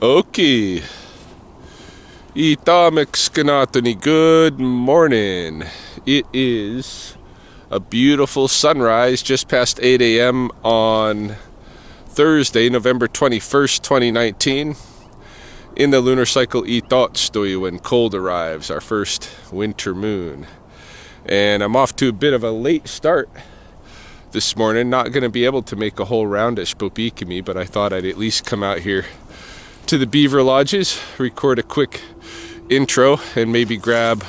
Okay. Ita good morning. It is a beautiful sunrise just past 8 a.m. on Thursday, November 21st, 2019. In the lunar cycle Ita when cold arrives, our first winter moon. And I'm off to a bit of a late start this morning. Not going to be able to make a whole round at Spopikami, but I thought I'd at least come out here to the beaver lodges, record a quick intro, and maybe grab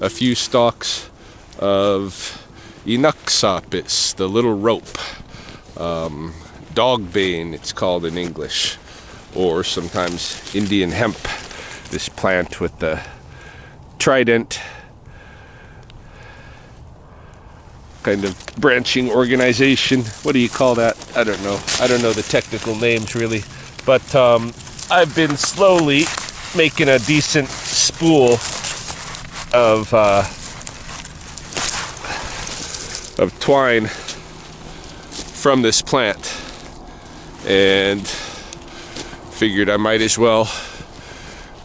a few stalks of inaksapis, the little rope. Dog bane, it's called in English, or sometimes Indian hemp, this plant with the trident kind of branching organization. What do you call that? I don't know. I don't know the technical names really, but I've been slowly making a decent spool of twine from this plant, and figured I might as well,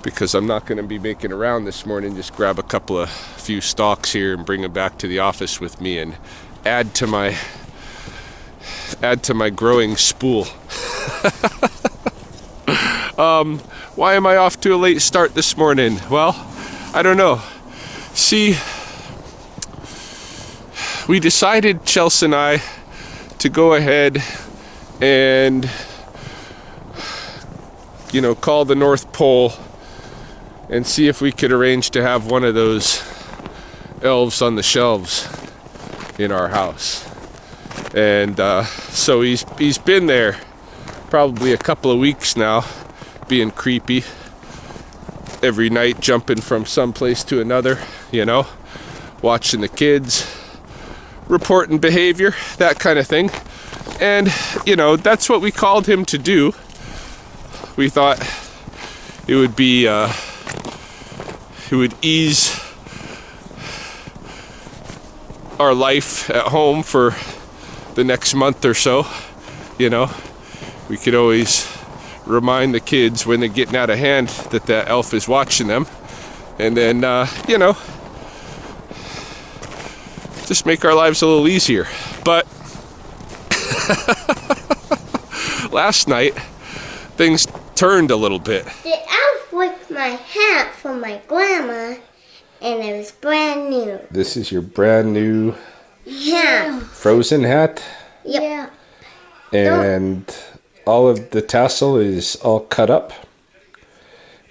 because I'm not going to be making a round this morning, just grab a few stalks here and bring them back to the office with me and add to my growing spool. Why am I off to a late start this morning? Well, I don't know. See, we decided, Chelsea and I, to go ahead and, call the North Pole and see if we could arrange to have one of those elves on the shelves in our house. And so he's been there probably a couple of weeks now, being creepy every night, jumping from some place to another, watching the kids, reporting behavior, that kind of thing. And that's what we called him to do. We thought it would be it would ease our life at home for the next month or so. We could always remind the kids when they're getting out of hand that that elf is watching them, and then just make our lives a little easier. But last night things turned a little bit. The elf with my hat from my grandma, and it was brand new. This is your brand new hat. Frozen hat? Yep. And all of the tassel is all cut up.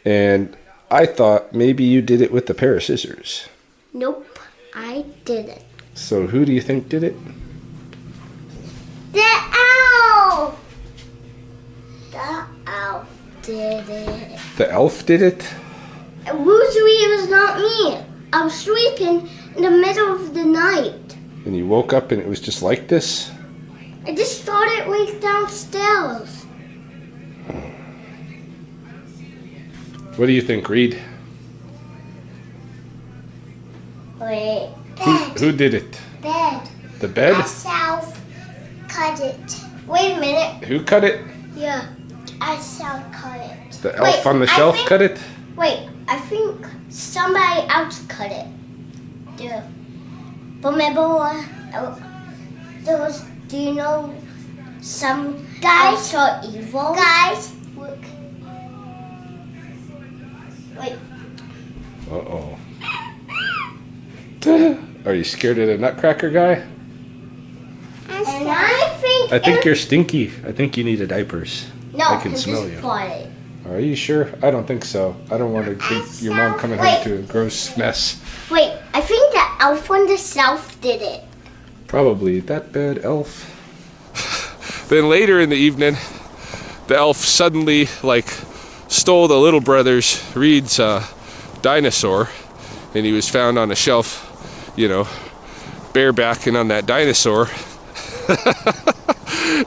And I thought maybe you did it with a pair of scissors. Nope, I didn't. So who do you think did it? The elf! The elf did it. The elf did it? Usually it was not me. I was sleeping in the middle of the night. And you woke up and it was just like this? I just thought it was downstairs. What do you think, Reed? Wait. Bed. Who did it? Bed. The bed? Myself cut it. Wait a minute. Who cut it? Yeah. I shall cut it. The elf on the shelf cut it? Wait, I think somebody else cut it. Yeah. But remember there was, do you know, some guys are evil? Guys, look. Wait. Uh-oh. Are you scared of the Nutcracker guy? And I think you're stinky. I think you need a diapers. No, I can smell you. Farted. Are you sure? I don't think so. I don't want to think your mom coming home to a gross mess. Wait, I think the elf on the shelf did it. Probably. That bad elf. Then later in the evening, the elf suddenly stole the little brother's, Reed's, dinosaur, and he was found on a shelf, barebacking on that dinosaur.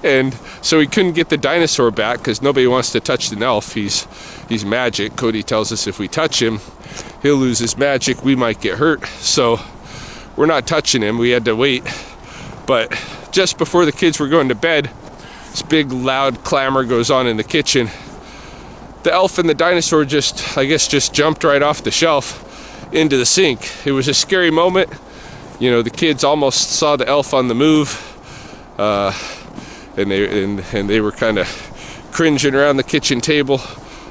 And so he couldn't get the dinosaur back because nobody wants to touch the elf. He's magic. Cody tells us if we touch him, he'll lose his magic. We might get hurt. So we're not touching him. We had to wait. But just before the kids were going to bed, this big loud clamor goes on in the kitchen. the elf and the dinosaur just, I guess, just jumped right off the shelf into the sink. It was a scary moment. You know, the kids almost saw the elf on the move, and they were kind of cringing around the kitchen table,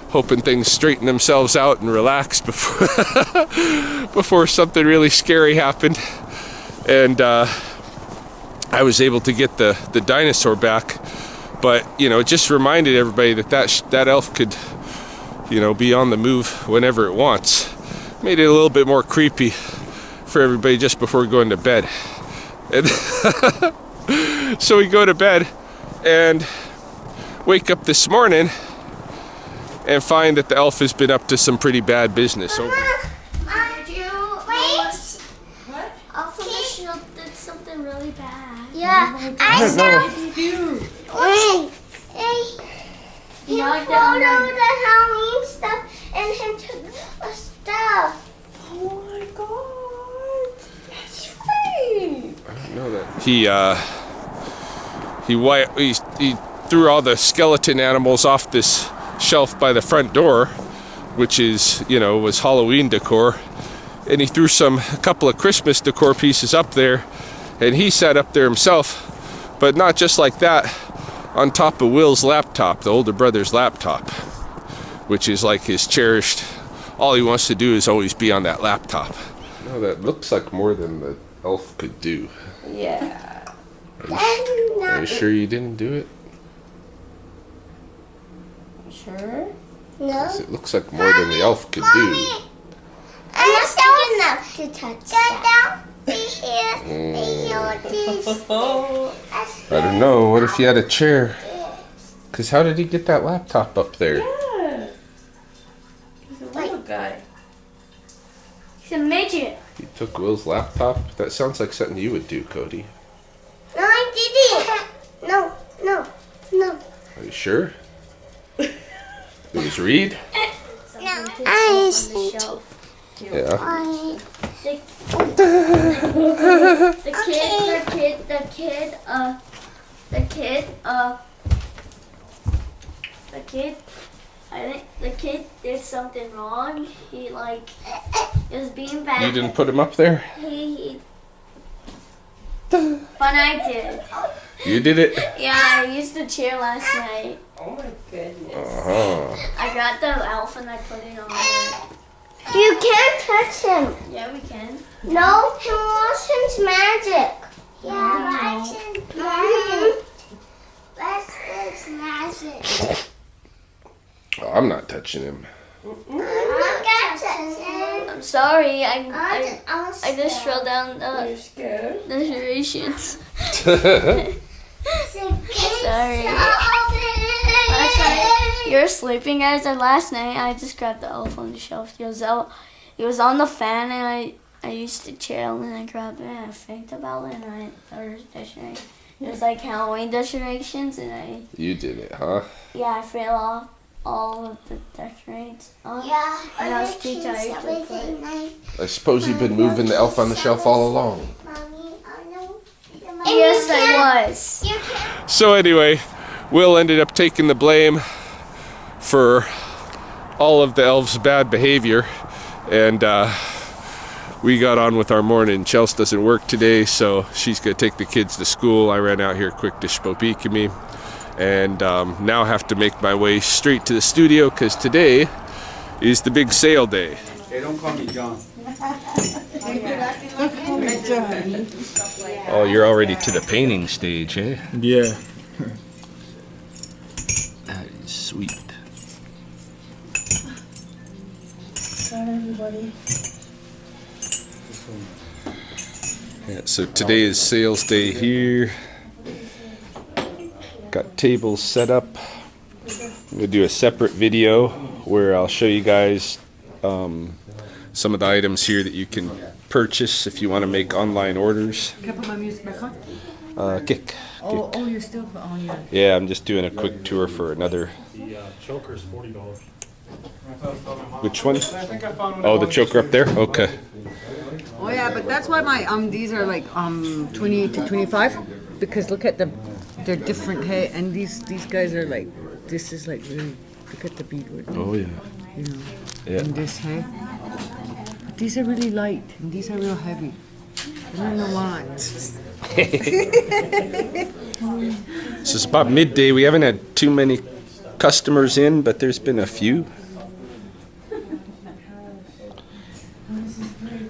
hoping things straightened themselves out and relaxed before before something really scary happened. And I was able to get the dinosaur back, but you know, it just reminded everybody that elf could, you know, be on the move whenever it wants. Made it a little bit more creepy for everybody just before going to bed. And so we go to bed and wake up this morning and find that the elf has been up to some pretty bad business. Did you wait? What? Elf on the Shelf did something really bad. Yeah, I don't know. What did you do? Wait. He pulled over the Halloween stuff and he took the stuff. Oh my god, that's right. I don't know that. He threw all the skeleton animals off this shelf by the front door, which is, you know, was Halloween decor, and he threw a couple of Christmas decor pieces up there, and he sat up there himself, but not just like that, on top of Will's laptop, the older brother's laptop, which is like his cherished, all he wants to do is always be on that laptop. No, that looks like more than the elf could do. Yeah. Are you sure you didn't do it? Sure? No. It looks like more than the elf could do. I'm not big enough to touch that. I don't know. What if you had a chair? Because how did he get that laptop up there? Yeah. He's a little guy. He's a midget. He took Will's laptop? That sounds like something you would do, Cody. No, I didn't. No. Are you sure? It was Reed? No. Yeah. I think the kid did something wrong. He was being bad. You didn't put him up there? But I did. You did it? Yeah, I used the chair last night. Oh my goodness. Uh-huh. I got the elf and I put it on it. You can't touch him. Yeah, we can. No, he lost his magic. Yeah, lost his magic. Lost his magic. Oh, I'm not touching him. I'm sorry. I just fell down You're scared? the generations. Sorry. Last night, you were sleeping, guys. And last night, I just grabbed the elf on the shelf. He was on the fan, and I used the chair, and I grabbed it, and I think about it, and I started decorating. It was like Halloween decorations, and You did it, huh? I fell off all of the decorations. Yeah, and I was too tired to play. I suppose you've been moving the elf on the shelf all along. Yes, I was. So anyway, Will ended up taking the blame for all of the elf's bad behavior, and we got on with our morning. Chelsea doesn't work today, so she's gonna take the kids to school. I ran out here quick to Spokane, and now have to make my way straight to the studio because today is the big sale day. Hey, don't call me John. Oh, you're already to the painting stage, eh? Yeah. That is sweet. Yeah, so today is sales day here. Got tables set up. I'm gonna do a separate video where I'll show you guys some of the items here that you can purchase if you want to make online orders. Can I put my music back on? Kick. Oh, you're still on, yeah. Yeah, I'm just doing a quick tour for another. The choker's $40. Which one? Oh, the choker up there? Okay. Oh yeah, but that's why my these are like 20 to 25 because look at they're different, hey, and these guys are like, this is like really Look at the beadwork. Oh yeah. You know. Yeah. And this, hey? But these are really light, and these are real heavy. I don't know why. So it's about midday. We haven't had too many customers in, but there's been a few.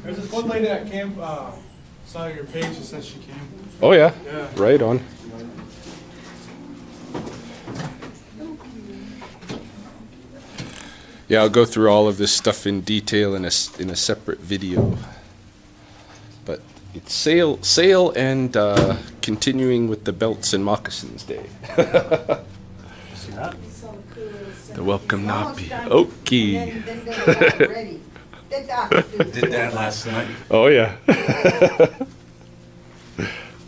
There's this one lady that came, saw your page, and said she came. Oh yeah. Yeah. Right on. Yeah, I'll go through all of this stuff in detail in a separate video. But it's sale and continuing with the belts and moccasins day. See that? The welcome nappy. Okay. Did that last night. Oh yeah.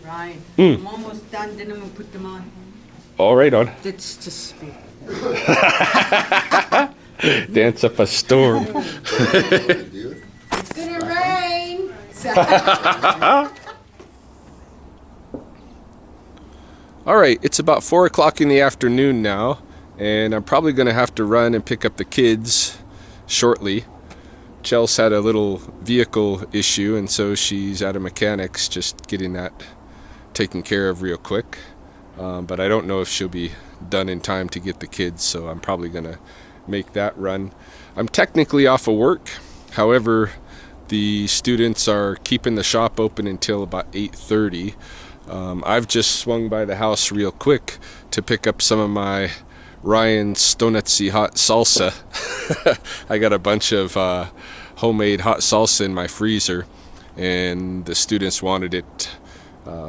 Ryan, I'm almost done, then I'm gonna put them on. All right on. Let's just speak. Dance up a storm. It's gonna rain. All right, it's about 4 o'clock in the afternoon now, and I'm probably going to have to run and pick up the kids shortly. Chelsea had a little vehicle issue, and so she's at a mechanic's just getting that taken care of real quick. But I don't know if she'll be done in time to get the kids, so I'm probably going to make that run. I'm technically off of work. However, the students are keeping the shop open until about 8:30. I've just swung by the house real quick to pick up some of my Ryan Stonetsi hot salsa. I got a bunch of homemade hot salsa in my freezer, and the students wanted it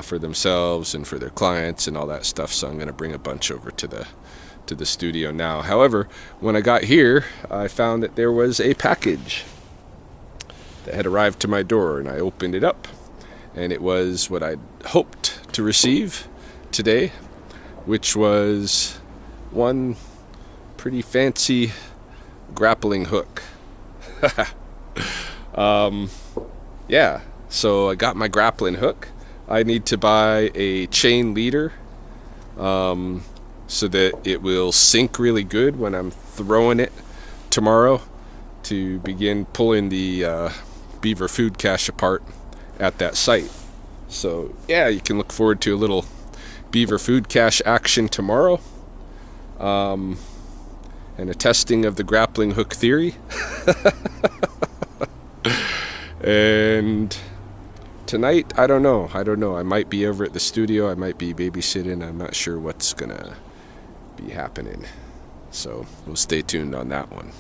for themselves and for their clients and all that stuff, so I'm going to bring a bunch over to the studio now. However, when I got here, I found that there was a package that had arrived to my door, and I opened it up, and it was what I'd hoped to receive today, which was one pretty fancy grappling hook. Yeah, so I got my grappling hook. I need to buy a chain leader so that it will sink really good when I'm throwing it tomorrow to begin pulling the beaver food cache apart at that site. So yeah, you can look forward to a little beaver food cache action tomorrow, and a testing of the grappling hook theory. And tonight, I don't know. I might be over at the studio. I might be babysitting. I'm not sure what's gonna be happening. So we'll stay tuned on that one.